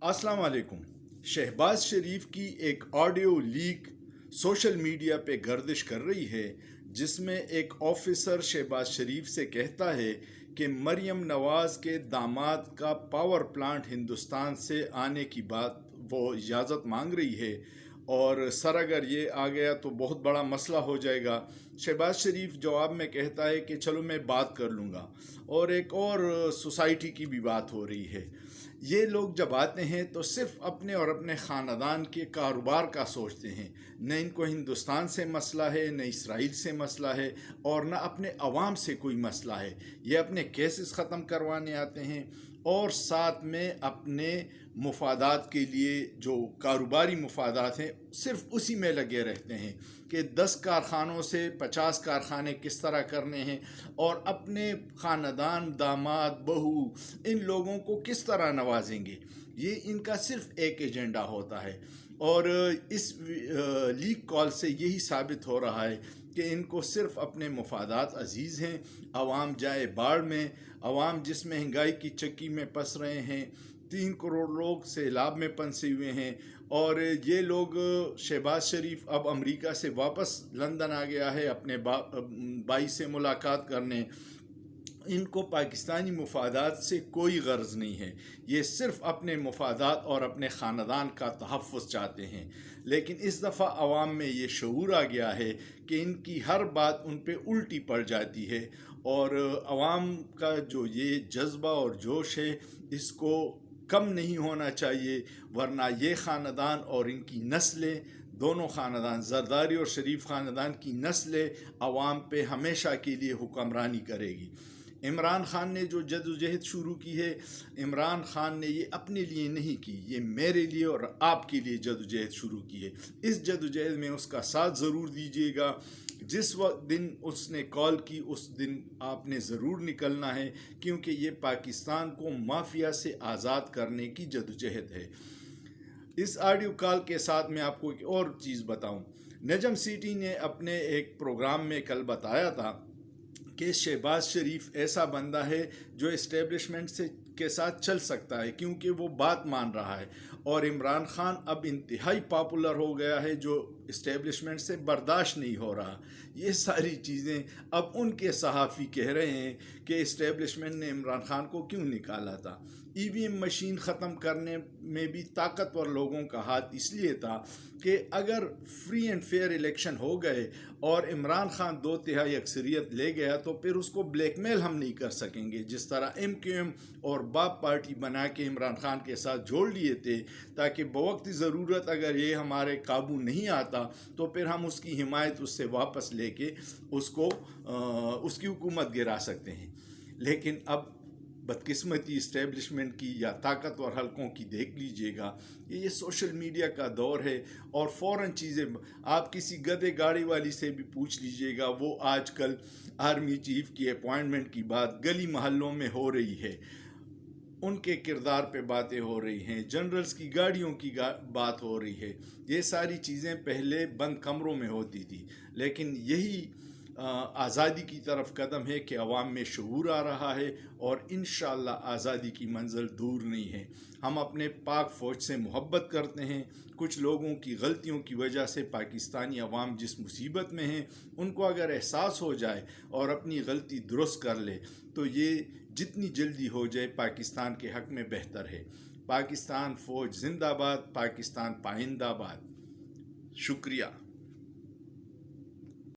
अस्सलाम वालेकुम। शहबाज शरीफ की एक ऑडियो लीक सोशल मीडिया पे गर्दिश कर रही है, जिसमें एक ऑफिसर शहबाज शरीफ से कहता है कि मरियम नवाज़ के दामाद का पावर प्लांट हिंदुस्तान से आने की बात वो इजाज़त मांग रही है, और सर अगर ये आ गया तो बहुत बड़ा मसला हो जाएगा। शहबाज शरीफ जवाब में कहता है कि चलो मैं बात कर लूँगा, और एक और सोसाइटी की भी बात हो रही है। ये लोग जब आते हैं तो सिर्फ अपने और अपने ख़ानदान के कारोबार का सोचते हैं, न इनको हिंदुस्तान से मसला है, न इसराइल से मसला है, और न अपने अवाम से कोई मसला है। ये अपने केसेस ख़त्म करवाने आते हैं और साथ में अपने मुफादात के लिए जो कारोबारी मुफादात हैं सिर्फ उसी में लगे रहते हैं कि 10 कारखानों से 50 कारखाने किस तरह करने हैं, और अपने ख़ानदान, दामाद, बहू, इन लोगों को किस तरह नवाजेंगे। ये इनका सिर्फ एक एजेंडा होता है, और इस लीक कॉल से यही साबित हो रहा है कि इनको सिर्फ अपने मुफादात अजीज़ हैं। अवाम जाए बाढ़ में, अवाम जिस महंगाई की चक्की में फंस रहे हैं, 3 करोड़ लोग सैलाब में फंसे हुए हैं, और ये लोग शहबाज शरीफ अब अमेरिका से वापस लंदन आ गया है अपने भाई से मुलाकात करने। इनको पाकिस्तानी मुफादात से कोई गर्ज नहीं है, ये सिर्फ अपने मुफादात और अपने ख़ानदान का तहफ़्फ़ुज़ चाहते हैं। लेकिन इस दफ़ा अवाम में ये शऊर आ गया है कि इनकी हर बात उन पे उल्टी पड़ जाती है, और अवाम का जो ये जज्बा और जोश है इसको कम नहीं होना चाहिए, वरना ये ख़ानदान और इनकी नस्लें, दोनों ख़ानदान, ज़रदारी और शरीफ ख़ानदान की नस्लें अवाम पे हमेशा के लिए हुक्मरानी करेगी। इमरान ख़ान ने जो जदोजहद शुरू की है, इमरान ख़ान ने ये अपने लिए नहीं की, ये मेरे लिए और आपके लिए जदोजहद शुरू की है। इस जदोजहद में उसका साथ ज़रूर दीजिएगा। जिस दिन उसने कॉल की उस दिन आपने ज़रूर निकलना है, क्योंकि ये पाकिस्तान को माफिया से आज़ाद करने की जदोजहद है। इस ऑडियो कॉल के साथ मैं आपको एक और चीज़ बताऊं। नजम सिटी ने अपने एक प्रोग्राम में कल बताया था कि शहबाज शरीफ ऐसा बंदा है जो इस्टेब्लिशमेंट से के साथ चल सकता है, क्योंकि वो बात मान रहा है, और इमरान ख़ान अब इंतहाई पॉपुलर हो गया है जो इस्टेब्लिशमेंट से बर्दाश्त नहीं हो रहा। ये सारी चीज़ें अब उनके सहाफ़ी कह रहे हैं कि इस्टेब्लिशमेंट ने इमरान ख़ान को क्यों निकाला था। ईवीएम मशीन ख़त्म करने में भी ताकतवर लोगों का हाथ इसलिए था कि अगर फ्री एंड फेयर इलेक्शन हो गए और इमरान ख़ान 2/3 अक्सरियत ले गया तो फिर उसको ब्लैकमेल हम नहीं कर सकेंगे, जिस तरह MQM और बाप पार्टी बना के इमरान ख़ान के साथ जोड़ लिए थे, ताकि बवक्त ज़रूरत अगर ये हमारे काबू नहीं आता तो फिर हम उसकी हिमायत उससे वापस लेके उसको उसकी हुकूमत गिरा सकते हैं। लेकिन अब बदकिस्मती इस्टेब्लिशमेंट की या ताकतवर हलकों की देख लीजिएगा। ये सोशल मीडिया का दौर है, और फ़ौरन चीज़ें आप किसी गधे गाड़ी वाली से भी पूछ लीजिएगा, वो आजकल आर्मी चीफ़ की अपॉइंटमेंट की बात गली महल्लों में हो रही है, उनके किरदार पे बातें हो रही हैं, जनरल्स की गाड़ियों की बात हो रही है। ये सारी चीज़ें पहले बंद कमरों में होती थी, लेकिन यही आज़ादी की तरफ कदम है कि अवाम में शऊर आ रहा है, और इंशाअल्लाह आज़ादी की मंजिल दूर नहीं है। हम अपने पाक फ़ौज से मोहब्बत करते हैं। कुछ लोगों की गलतियों की वजह से पाकिस्तानी अवाम जिस मुसीबत में हैं, उनको अगर एहसास हो जाए और अपनी गलती दुरुस्त कर ले तो ये जितनी जल्दी हो जाए पाकिस्तान के हक़ में बेहतर है। पाकिस्तान फ़ौज जिंदाबाद, पाकिस्तान पाइंदाबाद। शुक्रिया।